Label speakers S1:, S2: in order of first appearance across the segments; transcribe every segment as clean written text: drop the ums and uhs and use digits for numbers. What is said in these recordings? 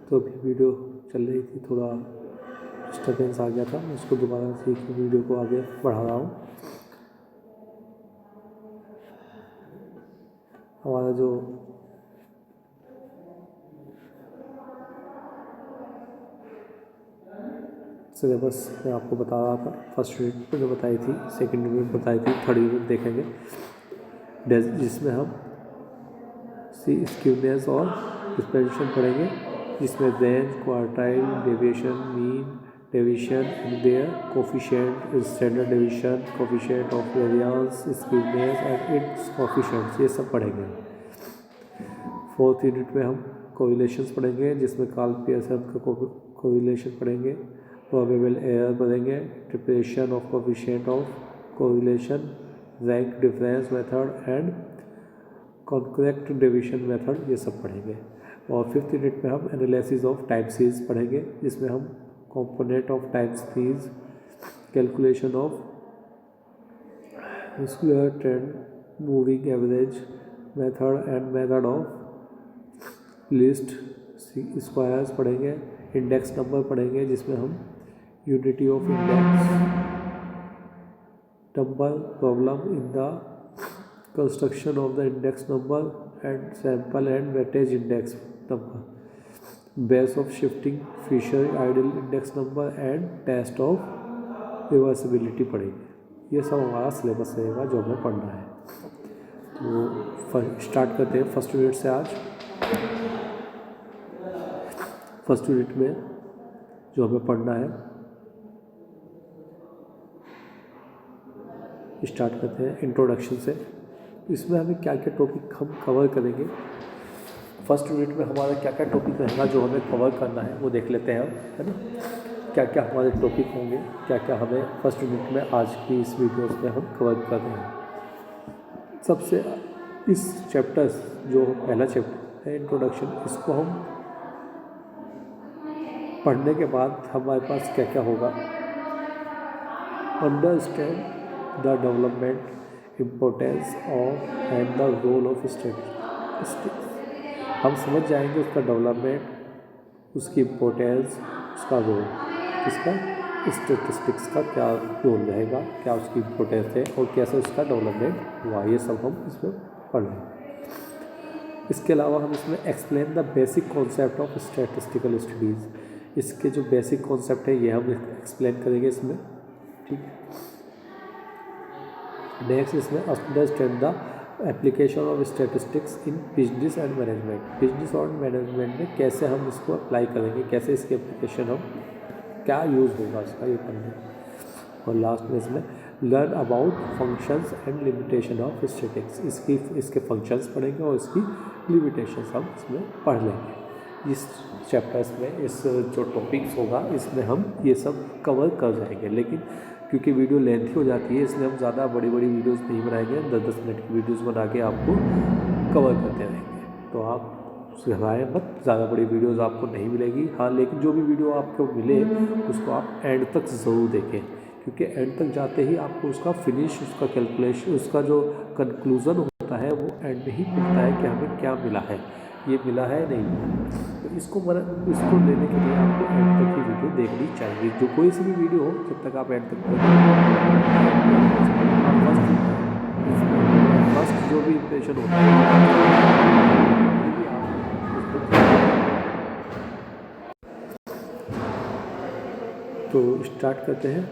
S1: तो अभी वीडियो चल रही थी, थोड़ा डिस्टर्बेंस आ गया था, मैं उसको दोबारा से वीडियो को आगे बढ़ा रहा हूँ। हमारा जो सिलेबस मैं आपको बता रहा था, फर्स्ट यूनिट में जो बताई थी, सेकंड यूनिट में बताई थी, थर्ड यूनिट देखेंगे जिसमें हम स्क्यूनेस और डिस्पर्शन पढ़ेंगे, जिसमें range, quartile, deviation, mean, deviation and their coefficient, standard deviation, coefficient of variance, skewness and its coefficients, ये सब पढ़ेंगे। फोर्थ यूनिट में हम कोरिलेशंस पढ़ेंगे, जिसमें कार्ल पियर्सन का कोरिलेशन पढ़ेंगे, प्रोबेबल एरर पढ़ेंगे, interpretation of coefficient of correlation, rank difference method and concurrent deviation method, ये सब पढ़ेंगे। और फिफ्थ यूनिट में हम एनालिसिस ऑफ टाइम सीरीज पढ़ेंगे, जिसमें हम component of time series, calculation of square trend, moving average method and method of least squares पढ़ेंगे, इंडेक्स नंबर पढ़ेंगे, जिसमें हम unity of index number, problem in the construction of the index number and sample and weightage index number, base of shifting Fisher ideal index number and test of reversibility पढ़ेंगे। ये सब हमारा syllabus रहेगा जो हमें पढ़ना है। तो स्टार्ट करते हैं फर्स्ट यूनिट से। आज फर्स्ट यूनिट में जो हमें पढ़ना है, स्टार्ट करते हैं इंट्रोडक्शन से। इसमें हमें क्या क्या टॉपिक हम कवर करेंगे, फर्स्ट यूनिट में हमारा क्या क्या टॉपिक रहेगा जो हमें कवर करना है वो देख लेते हैं हम, है ना। क्या क्या हमारे टॉपिक होंगे, क्या क्या हमें फर्स्ट यूनिट में आज की इस वीडियोस में हम कवर कर रहे हैं। सबसे इस चैप्टर्स जो पहला चैप्टर है इंट्रोडक्शन, इसको हम पढ़ने के बाद हमारे पास क्या क्या होगा, understand the development, importance of and the role of statistics, हम समझ जाएंगे उसका डेवलपमेंट, उसकी इम्पोर्टेंस, उसका रोल, इसका स्टैटिस्टिक्स का क्या रोल रहेगा, क्या उसकी इम्पोर्टेंस है और कैसे उसका डेवलपमेंट हुआ, ये सब हम इसमें पढ़ रहे हैं। इसके अलावा हम इसमें explain the basic concept of statistical studies, इसके जो बेसिक कॉन्सेप्ट है ये हम एक्सप्लेन करेंगे इसमें, ठीक है। नेक्स्ट इसमें understand the application of statistics in business and management, business और मैनेजमेंट में कैसे हम इसको अप्लाई करेंगे, कैसे इसकी एप्लीकेशन हम, क्या यूज़ होगा इसका, ये पढ़ना। और लास्ट में इसमें learn about functions and limitation of statistics, इसके फंक्शंस पढ़ेंगे और इसकी लिमिटेशंस हम इसमें पढ़ लेंगे। इस चैप्टर्स में इस जो टॉपिक्स होगा इसमें हम ये सब कवर कर जाएंगे, लेकिन क्योंकि वीडियो लेंथी हो जाती है इसलिए हम ज़्यादा बड़ी बड़ी वीडियोस नहीं बनाएंगे, 10-10 मिनट की वीडियोस बना के आपको कवर करते रहेंगे। तो आप घबराएं मत, ज़्यादा बड़ी वीडियोस आपको नहीं मिलेगी। हाँ, लेकिन जो भी वीडियो आपको मिले उसको आप एंड तक ज़रूर देखें, क्योंकि एंड तक जाते ही आपको उसका फिनिश, उसका कैलकुलेशन, उसका जो कंक्लूज़न होता है वो एंड में ही मिलता है कि हमें क्या मिला है, ये मिला है नहीं मिला। तो इसको लेने के लिए आपको एंड तक ही वीडियो देखनी चाहिए, जो कोई सी भी वीडियो हो, जब तक आप एंड तक फर्स्ट जो भी इंप्रेशन होता है तो स्टार्ट करते हैं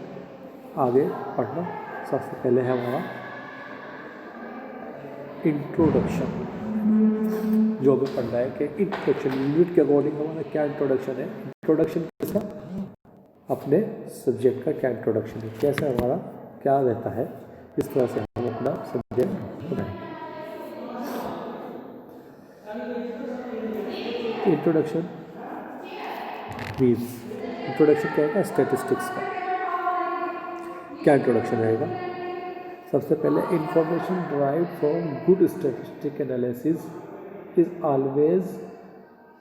S1: आगे पढ़ना। सबसे पहले है हमारा इंट्रोडक्शन, जो हमें पढ़ना है कि इंट्रोडक्शन यूनिट के अकॉर्डिंग हमारा क्या इंट्रोडक्शन है, इंट्रोडक्शन कैसा, अपने सब्जेक्ट का क्या इंट्रोडक्शन है, कैसे हमारा क्या रहता है, इस तरह से हम अपना सब्जेक्ट बनाएंगे। इंट्रोडक्शन मीन्स, इंट्रोडक्शन क्या है, स्टैटिस्टिक्स का क्या इंट्रोडक्शन रहेगा। सबसे पहले information drive from good statistic analysis is always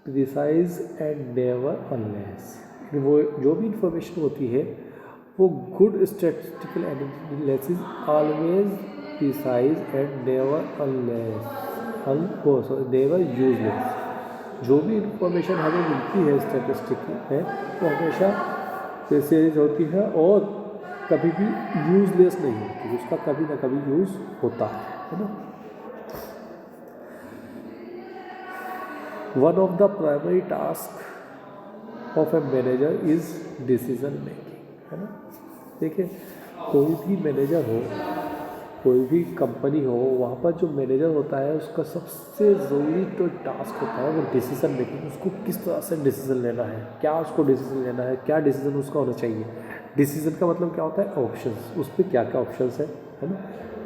S1: precise and never unless, वो जो भी इंफॉर्मेशन होती है वो good statistical analysis always precise and never unless, never useless, जो भी इंफॉर्मेशन हमें मिलती है स्टैटिस्टिक में वो हमेशा प्रेसाइज होती है और कभी भी यूजलेस नहीं होती, उसका कभी ना कभी यूज़ होता है ना। One of the primary task of a manager is decision making, है ना। देखिए कोई भी मैनेजर हो, कोई भी कंपनी हो, वहाँ पर जो मैनेजर होता है उसका सबसे ज़रूरी तो टास्क होता है वो डिसीज़न मेकिंग। उसको किस तरह से डिसीज़न लेना है, क्या उसको डिसीज़न लेना है, क्या डिसीज़न उसका होना चाहिए। डिसीज़न का मतलब क्या होता है, ऑप्शंस, उस पर क्या क्या ऑप्शंस है ना।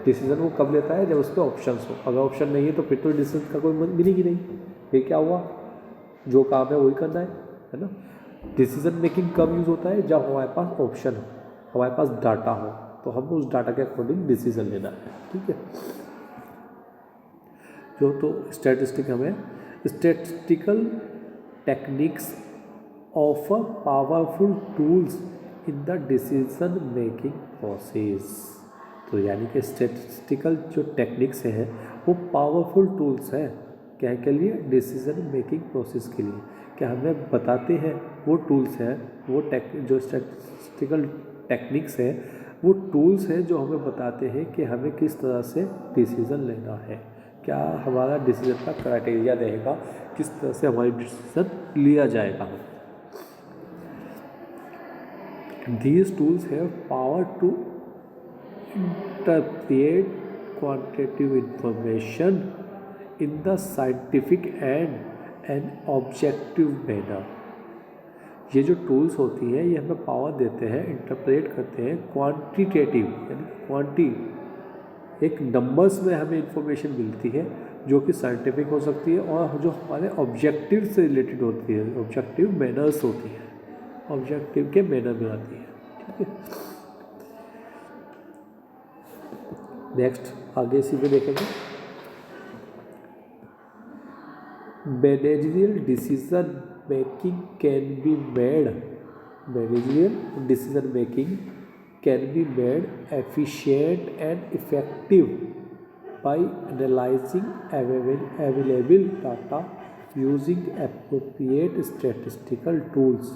S1: डिसीज़न वो कब लेता है, जब उस पर ऑप्शंस हो। अगर ऑप्शन नहीं है तो फिर तो डिसीज़न का कोई मीनिंग ही नहीं। फिर क्या हुआ, जो काम है वही करना है ना। डिसीज़न मेकिंग कब यूज़ होता है, जब हमारे पास ऑप्शन हो, हमारे पास डाटा हो, तो हम उस डाटा के अकॉर्डिंग डिसीजन लेना है, ठीक है। जो तो स्टैटिस्टिक हमें statistical techniques offer powerful tools in the decision making process. तो यानी कि स्टैटिस्टिकल जो टेक्निक्स हैं वो पावरफुल टूल्स हैं क्या के लिए, डिसीजन मेकिंग प्रोसेस के लिए। क्या हमें बताते हैं वो टूल्स हैं, वो जो स्टैटिस्टिकल टेक्निक्स हैं वो टूल्स हैं जो हमें बताते हैं कि हमें किस तरह से डिसीज़न लेना है, क्या हमारा डिसीज़न का क्राइटेरिया रहेगा, किस तरह से हमारी डिसीज़न लिया जाएगा। These tools have power to interpret quantitative information in the scientific and an objective manner। ये जो टूल्स होती हैं ये हमें पावर देते हैं, इंटरप्रेट करते हैं क्वांटिटेटिव यानी क्वांटी, एक नंबर्स में हमें इंफॉर्मेशन मिलती है जो कि साइंटिफिक हो सकती है और जो हमारे ऑब्जेक्टिव से रिलेटेड होती है, ऑब्जेक्टिव मैनर्स होती है, ऑब्जेक्टिव के मैनर में आती है, ठीक है। नेक्स्ट आगे इसी पे देखेंगे, managerial decision making can be made, managerial decision making can be made efficient and effective by analyzing available data using appropriate statistical tools।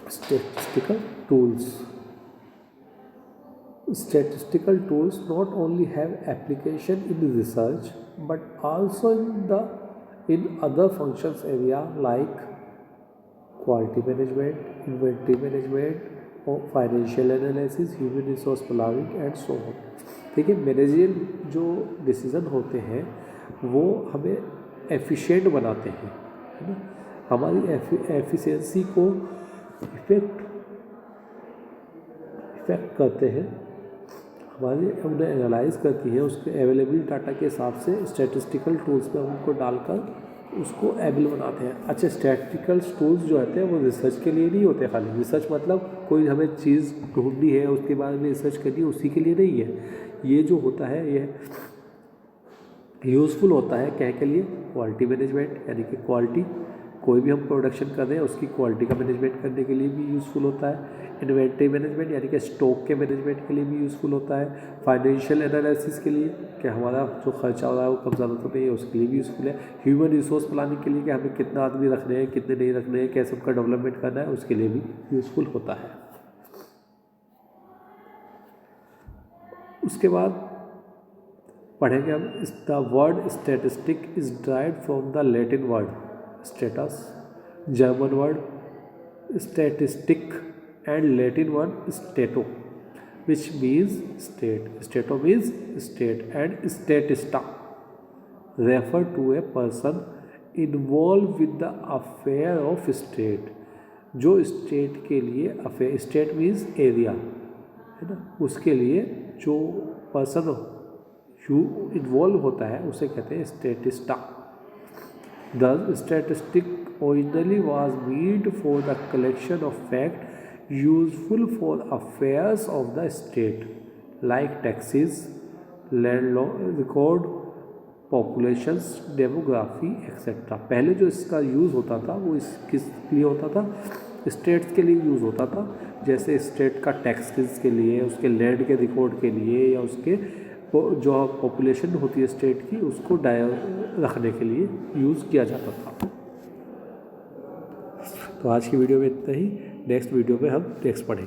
S1: Statistical tools not only have application in research but also in other functions area like quality management, inventory management और financial analysis, human resource planning and so on. देखिए managerial जो decision होते हैं वो हमें efficient बनाते हैं, है ना, हमारी एफिशिएंसी को इफेक्ट करते हैं, हमारे उन्हें एनालाइज करती है, उसके अवेलेबल डाटा के हिसाब से स्टैटिस्टिकल टूल्स पे उनको डालकर उसको एबल बनाते हैं। अच्छा स्टैटिस्टिकल टूल्स जो होते हैं वो रिसर्च के लिए नहीं होते, खाली रिसर्च मतलब कोई हमें चीज़ ढूंढनी है उसके बारे में रिसर्च करनी है उसी के लिए नहीं है। ये जो होता है ये यूज़फुल होता है क्या के लिए, क्वालिटी मैनेजमेंट यानी कि क्वालिटी, कोई भी हम प्रोडक्शन कर रहे हैं उसकी क्वालिटी का मैनेजमेंट करने के लिए भी यूज़फुल होता है। इन्वेंट्री मैनेजमेंट यानी कि स्टॉक के मैनेजमेंट के लिए भी यूज़फुल होता है। फाइनेंशियल एनालिसिस के लिए कि हमारा जो खर्चा हो रहा है वो कम ज़्यादा तो नहीं है उसके लिए भी यूज़फुल है। ह्यूमन रिसोर्स प्लानिंग के लिए कि हमें कितना आदमी रखने हैं कितने नहीं रखने हैं, कैसे उनका डेवलपमेंट करना है, उसके लिए भी यूज़फुल होता है। उसके बाद पढ़ेंगे हम the word statistic is derived from the Latin word status, German word statistic and Latin word stato which means state, stato means state and statista refer to a person involved with the affair of state। जो state के लिए affair, state means area है ना, उसके लिए जो person involve होता है उसे कहते हैं Statista. The statistic originally was meant for the collection of fact useful for affairs of the state like taxes, land record, populations, demography etc। पहले जो इसका यूज़ होता था वो किस लिए होता था, स्टेट्स के लिए यूज़ होता था, जैसे स्टेट का टैक्सेस के लिए, उसके लैंड के रिकॉर्ड के लिए, या उसके जो पॉपुलेशन होती है स्टेट की उसको रखने के लिए यूज़ किया जाता था। तो आज की वीडियो में इतना ही। नेक्स्ट वीडियो में हम टेक्स्ट पढ़ेंगे।